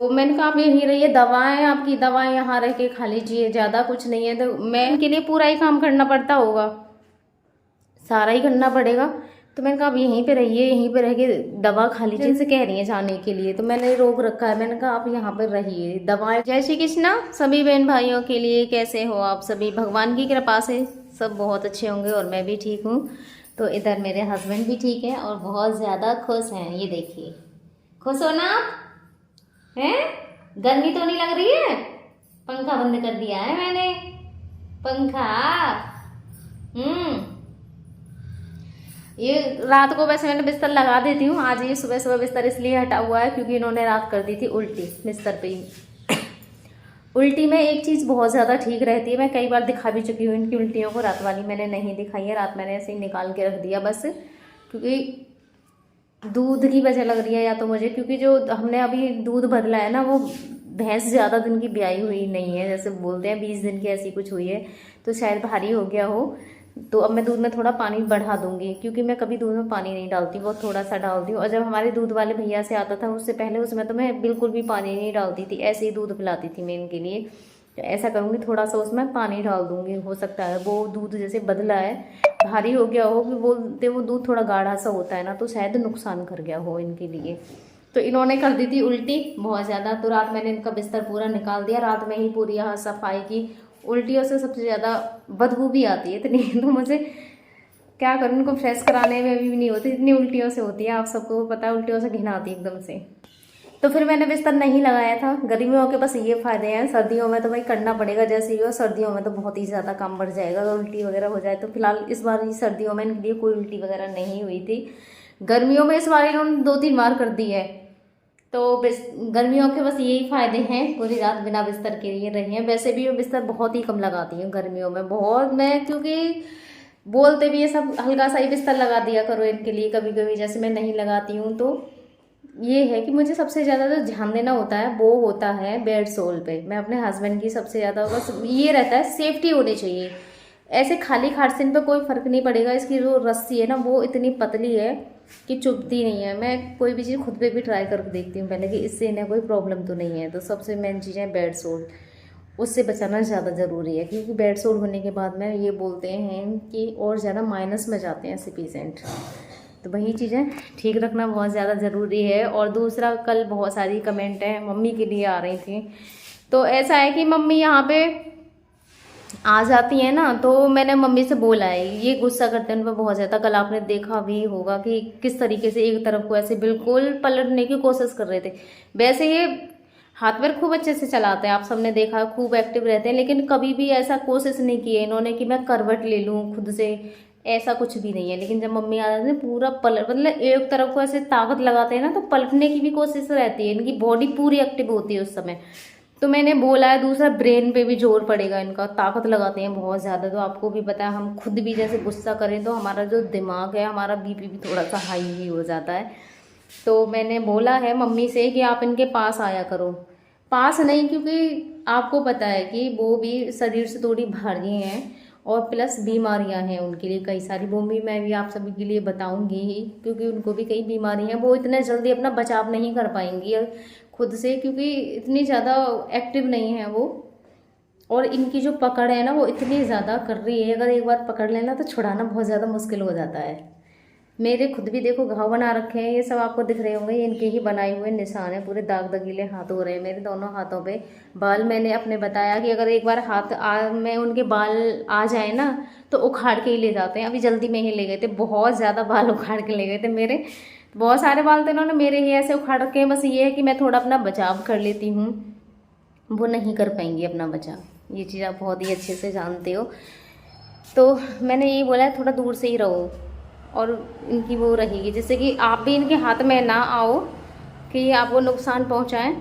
तो मैंने कहा आप यहीं रहिए, दवाएं आपकी दवाएं यहाँ रह के खा लीजिए, ज़्यादा कुछ नहीं है। तो मैं इनके लिए पूरा ही काम करना पड़ता होगा, सारा ही करना पड़ेगा। तो मैंने कहा आप यहीं पे रहिए, यहीं पे रह के दवा खा लीजिए। इनसे कह रही है जाने के लिए, तो मैंने रोक रखा है। मैंने कहा आप यहाँ पर रहिए, दवाएं। जय श्री कृष्णा सभी बहन भाइयों के लिए। कैसे हो आप सभी? भगवान की कृपा से सब बहुत अच्छे होंगे और मैं भी ठीक हूँ। तो इधर मेरे हस्बैंड भी ठीक है और बहुत ज़्यादा खुश हैं। ये देखिए, खुश हो ना आप? हैं? गर्मी तो नहीं लग रही है? पंखा बंद कर दिया है मैंने, पंखा। हम्म। ये रात को वैसे मैंने बिस्तर लगा देती हूँ। आज ये सुबह सुबह बिस्तर इसलिए हटा हुआ है क्योंकि इन्होंने रात कर दी थी उल्टी बिस्तर पे ही। उल्टी में एक चीज़ बहुत ज़्यादा ठीक रहती है, मैं कई बार दिखा भी चुकी हूँ इनकी उल्टियों को। रात वाली मैंने नहीं दिखाई है, रात मैंने ऐसे ही निकाल के रख दिया बस, क्योंकि दूध की वजह लग रही है या तो मुझे, क्योंकि जो हमने अभी दूध बदला है ना, वो भैंस ज़्यादा दिन की ब्याई हुई नहीं है, जैसे बोलते हैं 20 दिन की ऐसी कुछ हुई है, तो शायद भारी हो गया हो। तो अब मैं दूध में थोड़ा पानी बढ़ा दूंगी, क्योंकि मैं कभी दूध में पानी नहीं डालती, वो थोड़ा सा डालती हूँ। और जब हमारे दूध वाले भैया से आता था उससे पहले, उसमें तो मैं बिल्कुल भी पानी नहीं डालती थी, ऐसे ही दूध पिलाती थी मैं इनके लिए। तो ऐसा करूँगी, थोड़ा सा उसमें पानी डाल दूंगी। हो सकता है वो दूध जैसे बदला है, भारी हो गया हो, कि बोलते वो दूध थोड़ा गाढ़ा सा होता है ना, तो शायद नुकसान कर गया हो इनके लिए। तो इन्होंने कर दी थी उल्टी बहुत ज़्यादा, तो रात मैंने इनका बिस्तर पूरा निकाल दिया, रात में ही पूरी यहाँ सफाई की। उल्टियों से सबसे ज़्यादा बदबू भी आती है इतनी, तो मुझे क्या करूँ, इनको फ्रेश कराने में भी नहीं होती, इतनी उल्टियों से होती है। आप सबको पता है, उल्टियों से घिन आती है एकदम से। तो फिर मैंने बिस्तर नहीं लगाया था। गर्मियों के बस ये फ़ायदे हैं, सर्दियों में तो भाई करना पड़ेगा जैसे ही हो। सर्दियों में तो बहुत ही ज़्यादा काम बढ़ जाएगा अगर उल्टी वगैरह हो जाए तो। फिलहाल इस बार ही सर्दियों में इनके लिए कोई उल्टी वगैरह नहीं हुई थी। गर्मियों में इस बार इन्होंने 2-3 बार कर दी है। तो गर्मियों के बस यही फ़ायदे हैं, पूरी रात बिना बिस्तर के लिए रही हैं। वैसे भी मैं बिस्तर बहुत ही कम लगाती हूँ गर्मियों में, बहुत। मैं क्योंकि बोलते भी ये सब हल्का सा ही बिस्तर लगा दिया करो इनके लिए, कभी कभी जैसे मैं नहीं लगाती हूँ। तो ये है कि मुझे सबसे ज़्यादा जो ध्यान देना होता है वो होता है बेड सोल पे। मैं अपने हस्बैंड की सबसे ज़्यादा बस ये रहता है, सेफ्टी होनी चाहिए। ऐसे खाली खारसिन पे कोई फ़र्क नहीं पड़ेगा, इसकी जो रस्सी है ना वो इतनी पतली है कि चुभती नहीं है। मैं कोई भी चीज़ खुद पे भी ट्राई करके देखती हूँ पहले कि इससे इन्हें कोई प्रॉब्लम तो नहीं है। तो सबसे मेन चीज़ है बेड सोल, उससे बचाना ज़्यादा ज़रूरी है, क्योंकि बेड सोल होने के बाद में ये बोलते हैं कि और ज़्यादा माइनस में जाते हैं ऐसे पेशेंट। तो वही चीज़ें ठीक रखना बहुत ज़्यादा ज़रूरी है। और दूसरा, कल बहुत सारी कमेंट है मम्मी के लिए आ रही थी। तो ऐसा है कि मम्मी यहाँ पे आ जाती है ना, तो मैंने मम्मी से बोला है, ये गुस्सा करते हैं उन पर बहुत ज़्यादा। कल आपने देखा भी होगा कि किस तरीके से एक तरफ को ऐसे बिल्कुल पलटने की कोशिश कर रहे थे। वैसे ये हाथ पैर खूब अच्छे से चलाते हैं, आप सबने देखा, खूब एक्टिव रहते हैं, लेकिन कभी भी ऐसा कोशिश नहीं की है इन्होंने कि मैं करवट ले लूँ खुद से, ऐसा कुछ भी नहीं है। लेकिन जब मम्मी आ जाती है पूरा पलट, मतलब एक तरफ को ऐसे ताकत लगाते हैं ना, तो पलटने की भी कोशिश रहती है, इनकी बॉडी पूरी एक्टिव होती है उस समय। तो मैंने बोला है, दूसरा ब्रेन पे भी जोर पड़ेगा इनका, ताकत लगाते हैं बहुत ज़्यादा। तो आपको भी पता है, हम खुद भी जैसे गुस्सा करें तो हमारा जो दिमाग है, हमारा बीपी भी थोड़ा सा हाई ही हो जाता है। तो मैंने बोला है मम्मी से कि आप इनके पास आया करो। पास नहीं, क्योंकि आपको पता है कि वो भी शरीर से थोड़ी भारी हैं और प्लस बीमारियां हैं उनके लिए कई सारी। वो भी मैं भी आप सभी के लिए बताऊंगी ही, क्योंकि उनको भी कई बीमारी हैं। वो इतने जल्दी अपना बचाव नहीं कर पाएंगी खुद से, क्योंकि इतनी ज़्यादा एक्टिव नहीं है वो। और इनकी जो पकड़ है ना वो इतनी ज़्यादा कर रही है, अगर एक बार पकड़ लेना तो छुड़ाना बहुत ज़्यादा मुश्किल हो जाता है। मेरे खुद भी देखो घाव बना रखे हैं, ये सब आपको दिख रहे होंगे, ये इनके ही बनाए हुए निशान है, पूरे दाग दगीले हाथ हो रहे हैं मेरे दोनों हाथों पे। बाल मैंने अपने बताया कि अगर एक बार में उनके बाल आ जाए ना तो उखाड़ के ही ले जाते हैं। अभी जल्दी में ही ले गए थे, बहुत ज़्यादा बाल उखाड़ के ले गए थे मेरे, बहुत सारे बाल थे इन्होंने मेरे ही ऐसे उखाड़ रखे हैं। बस ये है कि मैं थोड़ा अपना बचाव कर लेती हूँ, वो नहीं कर पाएंगी अपना बचाव, ये चीज़ आप बहुत ही अच्छे से जानते हो। तो मैंने यही बोला है, थोड़ा दूर से ही रहो और इनकी वो रहेगी, जिससे कि आप भी इनके हाथ में ना आओ कि ये आपको नुकसान पहुंचाएं।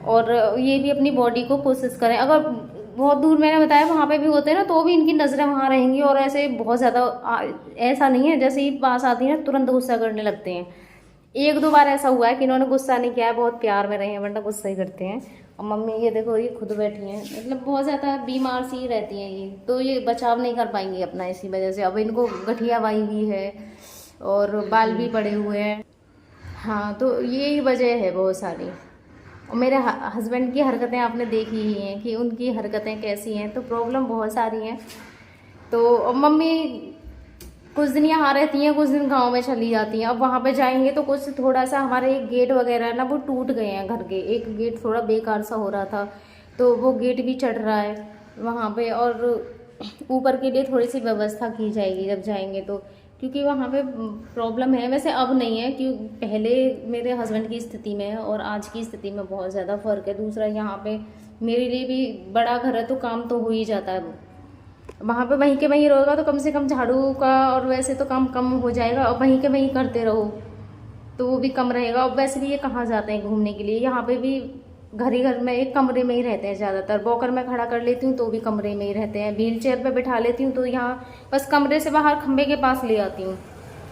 और ये भी अपनी बॉडी को कोशिश करें, अगर बहुत दूर मैंने बताया वहाँ पे भी होते हैं ना, तो भी इनकी नज़रें वहाँ रहेंगी। और ऐसे बहुत ज़्यादा ऐसा नहीं है, जैसे ही पास आती है ना तुरंत गुस्सा करने लगते हैं। 1-2 बार ऐसा हुआ है कि इन्होंने गुस्सा नहीं किया है, बहुत प्यार में रहे हैं, वरना गुस्सा ही करते हैं। और मम्मी ये देखो, ये खुद बैठी हैं, मतलब बहुत ज़्यादा बीमार सी रहती हैं ये, तो ये बचाव नहीं कर पाएंगी अपना, इसी वजह से। अब इनको गठिया बाई भी है और बाल भी पड़े हुए हैं। हाँ, तो यही वजह है बहुत सारी। और मेरे हस्बैंड की हरकतें आपने देखी ही हैं कि उनकी हरकतें कैसी हैं, तो प्रॉब्लम बहुत सारी हैं। तो मम्मी कुछ दिन यहाँ रहती हैं, कुछ दिन गांव में चली जाती हैं। अब वहाँ पे जाएंगे तो कुछ थोड़ा सा हमारे एक गेट वगैरह है ना, वो टूट गए हैं घर के। एक गेट थोड़ा बेकार सा हो रहा था, तो वो गेट भी चढ़ रहा है वहाँ पे। और ऊपर के लिए थोड़ी सी व्यवस्था की जाएगी जब जाएंगे तो, क्योंकि वहाँ पे प्रॉब्लम है। वैसे अब नहीं है, क्योंकि पहले मेरे हस्बैंड की स्थिति में और आज की स्थिति में बहुत ज़्यादा फ़र्क है। दूसरा यहाँ पे मेरे लिए भी बड़ा घर है, तो काम तो हो ही जाता है। वहाँ पे वहीं के वहीं रहोगा तो कम से कम झाड़ू का और वैसे तो काम कम हो जाएगा, और वहीं के वहीं करते रहो तो वो भी कम रहेगा। और वैसे भी ये कहाँ जाते हैं घूमने के लिए, यहाँ पे भी घर ही घर में एक कमरे में ही रहते हैं ज़्यादातर। वॉकर में खड़ा कर लेती हूँ तो भी कमरे में ही रहते हैं। व्हील चेयर पे बिठा लेती हूँ तो यहाँ बस कमरे से बाहर खंबे के पास ले आती हूँ,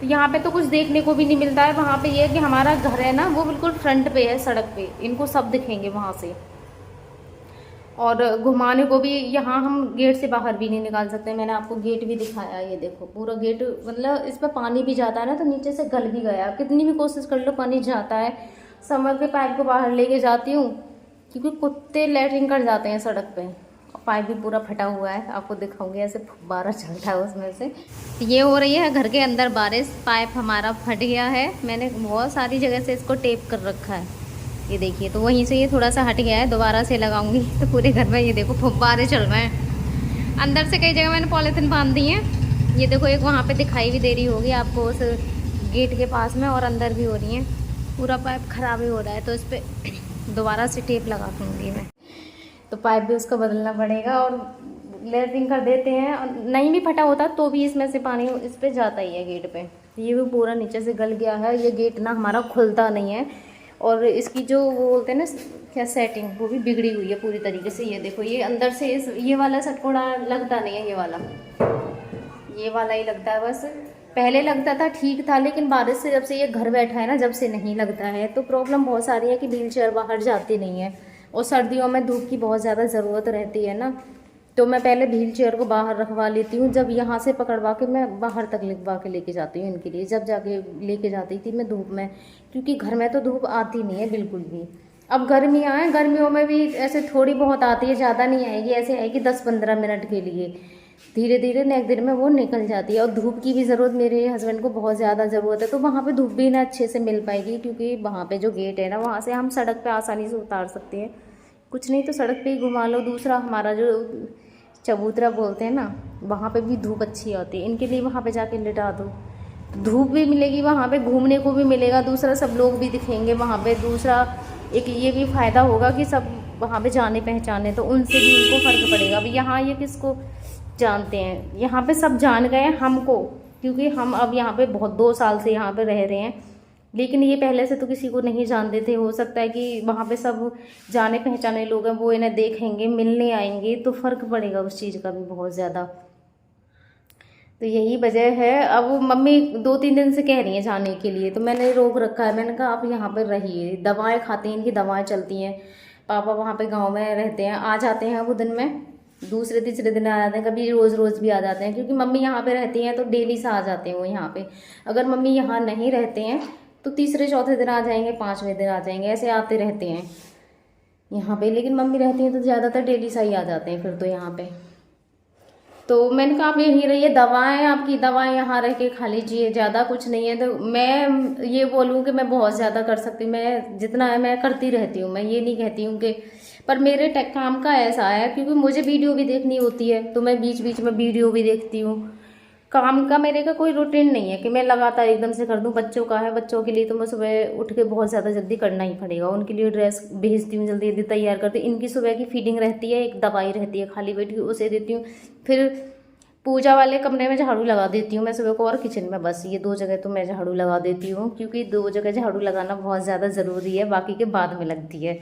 तो यहाँ पे तो कुछ देखने को भी नहीं मिलता है। वहाँ पे ये है कि हमारा घर है ना, वो बिल्कुल फ्रंट पे है, सड़क पे, इनको सब दिखेंगे वहाँ से। और घुमाने को भी यहाँ हम गेट से बाहर भी नहीं निकाल सकते। मैंने आपको गेट भी दिखाया, ये देखो पूरा गेट, मतलब इस पर पानी भी जाता है ना, तो नीचे से गल भी गया। कितनी भी कोशिश कर लो पानी जाता है। समर के पाइप को बाहर लेके जाती हूँ, क्योंकि कुत्ते लैट्रिन कर जाते हैं सड़क पे। पाइप भी पूरा फटा हुआ है, आपको दिखाऊंगी, ऐसे फुब्बारा चलता है उसमें से। ये हो रही है घर के अंदर बारिश, पाइप हमारा फट गया है। मैंने बहुत सारी जगह से इसको टेप कर रखा है, ये देखिए। तो वहीं से ये थोड़ा सा हट गया है, दोबारा से लगाऊंगी तो पूरे घर में ये देखो फुब्बारे चल रहे हैं। अंदर से कई जगह मैंने पॉलीथिन बांध दी है। ये देखो एक वहाँ पे दिखाई भी दे रही होगी आपको उस गेट के पास में, और अंदर भी हो रही है। पूरा पाइप खराब ही हो रहा है, तो इस पर दोबारा से टेप लगा दूँगी मैं। तो पाइप भी उसका बदलना पड़ेगा, और लेयरिंग कर देते हैं। और नहीं भी फटा होता तो भी इसमें से पानी इस पर जाता ही है गेट पे। ये भी पूरा नीचे से गल गया है। ये गेट ना हमारा खुलता नहीं है, और इसकी जो वो बोलते हैं ना क्या सेटिंग, वो भी बिगड़ी हुई है पूरी तरीके से। ये देखो ये अंदर से ये वाला सटकोड़ा लगता नहीं है, ये वाला ही लगता है बस। पहले लगता था ठीक था, लेकिन बारिश से जब से ये घर बैठा है ना, जब से नहीं लगता है। तो प्रॉब्लम बहुत सारी है कि व्हील चेयर बाहर जाती नहीं है, और सर्दियों में धूप की बहुत ज़्यादा ज़रूरत रहती है ना, तो मैं पहले व्हील चेयर को बाहर रखवा लेती हूँ। जब यहाँ से पकड़वा के मैं बाहर तक लिखवा के लेके जाती हूँ इनके लिए, जब जाके लेके जाती थी मैं धूप में, क्योंकि घर में तो धूप आती नहीं है बिल्कुल भी। अब गर्मियाँ हैं, गर्मियों में भी ऐसे थोड़ी बहुत आती है, ज़्यादा नहीं आएगी, ऐसे आएगी 10-15 मिनट के लिए। धीरे धीरे नेक्स्ट दिन में वो निकल जाती है। और धूप की भी ज़रूरत मेरे हस्बैंड को बहुत ज़्यादा ज़रूरत है, तो वहाँ पे धूप भी ना अच्छे से मिल पाएगी, क्योंकि वहाँ पे जो गेट है ना, वहाँ से हम सड़क पे आसानी से उतार सकते हैं। कुछ नहीं तो सड़क पे ही घुमा लो। दूसरा हमारा जो चबूतरा बोलते हैं ना, वहाँ पे भी धूप अच्छी आती है, इनके लिए वहाँ पे जाके लिटा दो, धूप भी मिलेगी, वहाँ पे घूमने को भी मिलेगा। दूसरा सब लोग भी दिखेंगे वहाँ पे। दूसरा एक ये भी फ़ायदा होगा कि सब वहाँ पे जाने पहचाने, तो उनसे भी इनको फ़र्क पड़ेगा। अब यहाँ ये किसको जानते हैं, यहाँ पे सब जान गए हैं हमको, क्योंकि हम अब यहाँ पे बहुत 2 साल से यहाँ पे रह रहे हैं। लेकिन ये पहले से तो किसी को नहीं जानते थे। हो सकता है कि वहाँ पे सब जाने पहचाने लोग हैं, वो इन्हें देखेंगे, मिलने आएंगे, तो फ़र्क पड़ेगा उस चीज़ का भी बहुत ज़्यादा। तो यही वजह है। अब मम्मी 2-3 दिन से कह रही हैं जाने के लिए, तो मैंने रोक रखा है। मैंने कहा आप यहाँ पर रहिए, दवाएं खाती हैं, इनकी दवाएं चलती हैं। पापा वहाँ पे गांव में रहते हैं, आ जाते हैं वो दिन में, दूसरे तीसरे दिन आ जाते हैं, कभी रोज़ रोज़ भी आ जाते हैं, क्योंकि मम्मी यहाँ पे रहती हैं तो डेली से आ जाते हैं वो यहाँ पे। अगर मम्मी यहाँ नहीं रहते हैं तो तीसरे चौथे दिन आ जाएंगे, 5वें दिन आ जाएंगे, ऐसे आते रहते हैं यहाँ पे। लेकिन मम्मी रहती हैं तो ज़्यादातर डेली से ही आ जाते हैं फिर तो यहाँ पे। तो मैंने कहा आप यहीं रहिए, दवाएं आपकी दवाएं यहाँ रह के खा लीजिए, ज़्यादा कुछ नहीं है। तो मैं ये बोलूँ कि मैं बहुत ज़्यादा कर सकती हूँ, मैं जितना है मैं करती रहती हूँ, मैं ये नहीं कहती हूँ कि। पर मेरे काम का ऐसा है, क्योंकि मुझे वीडियो भी देखनी होती है, तो मैं बीच बीच में वीडियो भी देखती हूँ। काम का मेरे का कोई रूटीन नहीं है कि मैं लगातार एकदम से कर दूं। बच्चों का है, बच्चों के लिए तो मैं सुबह उठ के बहुत ज़्यादा जल्दी करना ही पड़ेगा। उनके लिए ड्रेस भेजती हूँ, जल्दी जल्दी तैयार करती हूँ। इनकी सुबह की फीडिंग रहती है, एक दवाई रहती है खाली पेट की, उसे देती हूँ। फिर पूजा वाले कमरे में झाड़ू लगा देती हूँ मैं सुबह को, और किचन में, बस ये 2 जगह तो मैं झाड़ू लगा देती हूँ, क्योंकि 2 जगह झाड़ू लगाना बहुत ज़्यादा ज़रूरी है, बाकी के बाद में लगती है।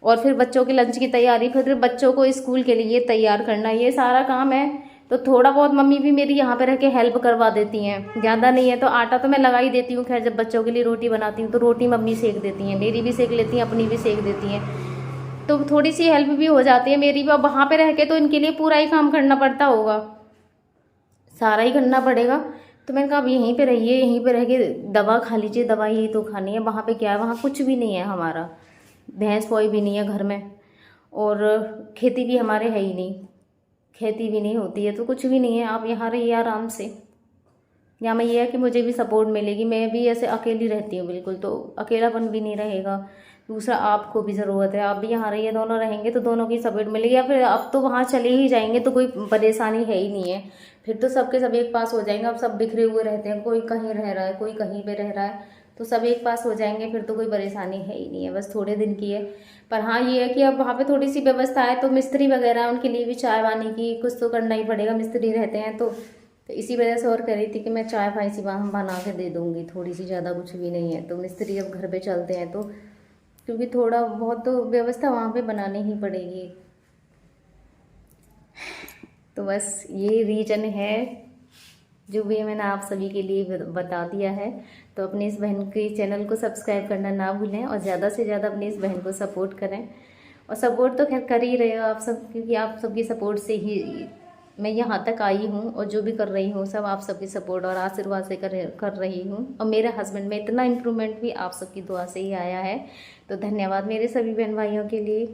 और फिर बच्चों की लंच की तैयारी, फिर बच्चों को स्कूल के लिए तैयार करना, ये सारा काम है। तो थोड़ा बहुत मम्मी भी मेरी यहाँ पे रह के हेल्प करवा देती हैं, ज़्यादा नहीं है। तो आटा तो मैं लगा ही देती हूँ। खैर जब बच्चों के लिए रोटी बनाती हूँ तो रोटी मम्मी सेक देती हैं, मेरी भी सेक लेती हैं, अपनी भी सेक देती हैं, तो थोड़ी सी हेल्प भी हो जाती है मेरी भी। अब वहाँ पे रह के तो इनके लिए पूरा ही काम करना पड़ता होगा, सारा ही करना पड़ेगा। तो मैंने कहा अब यहीं पे रहिए, यहीं पे रह के दवा खा लीजिए, दवा यही तो खानी है। वहाँ पे क्या है, वहाँ कुछ भी नहीं है हमारा, भैंस कोई भी नहीं है घर में, और खेती भी हमारे है ही नहीं, खेती भी नहीं होती है, तो कुछ भी नहीं है। आप यहाँ रहिए आराम से। यहाँ में ये है कि मुझे भी सपोर्ट मिलेगी, मैं भी ऐसे अकेली रहती हूँ बिल्कुल, तो अकेलापन भी नहीं रहेगा। दूसरा, आपको भी ज़रूरत है, आप भी यहाँ रहिए, दोनों रहेंगे तो दोनों की सपोर्ट मिलेगी। या फिर अब तो वहाँ चले ही जाएंगे तो कोई परेशानी है ही नहीं है, फिर तो सबके सब एक पास हो जाएंगे। अब सब बिखरे हुए रहते हैं, कोई कहीं रह रहा है, कोई कहीं पे रह रहा है, तो सब एक पास हो जाएंगे, फिर तो कोई परेशानी है ही नहीं है, बस थोड़े दिन की है। पर हाँ ये है कि अब वहाँ पे थोड़ी सी व्यवस्था है, तो मिस्त्री वगैरह उनके लिए भी चाय वानी की कुछ तो करना ही पड़ेगा, मिस्त्री रहते हैं तो इसी वजह से और कह रही थी कि मैं चाय फाई सी हम बना के दे दूँगी थोड़ी सी, ज़्यादा कुछ भी नहीं है। तो मिस्त्री अब घर पे चलते हैं तो क्योंकि थोड़ा बहुत तो व्यवस्था वहाँ पे बनानी ही पड़ेगी। तो बस ये रीज़न है जो भी मैंने आप सभी के लिए बता दिया है। तो अपनी इस बहन के चैनल को सब्सक्राइब करना ना भूलें और ज़्यादा से ज़्यादा अपनी इस बहन को सपोर्ट करें। और सपोर्ट तो खैर कर ही रहे हो आप सब, क्योंकि आप सबकी सपोर्ट से ही मैं यहाँ तक आई हूँ, और जो भी कर रही हूँ सब आप सबकी सपोर्ट और आशीर्वाद से कर रही हूँ। और मेरे हस्बैंड में इतना इम्प्रूवमेंट भी आप सबकी दुआ से ही आया है। तो धन्यवाद मेरे सभी बहन भाइयों के लिए।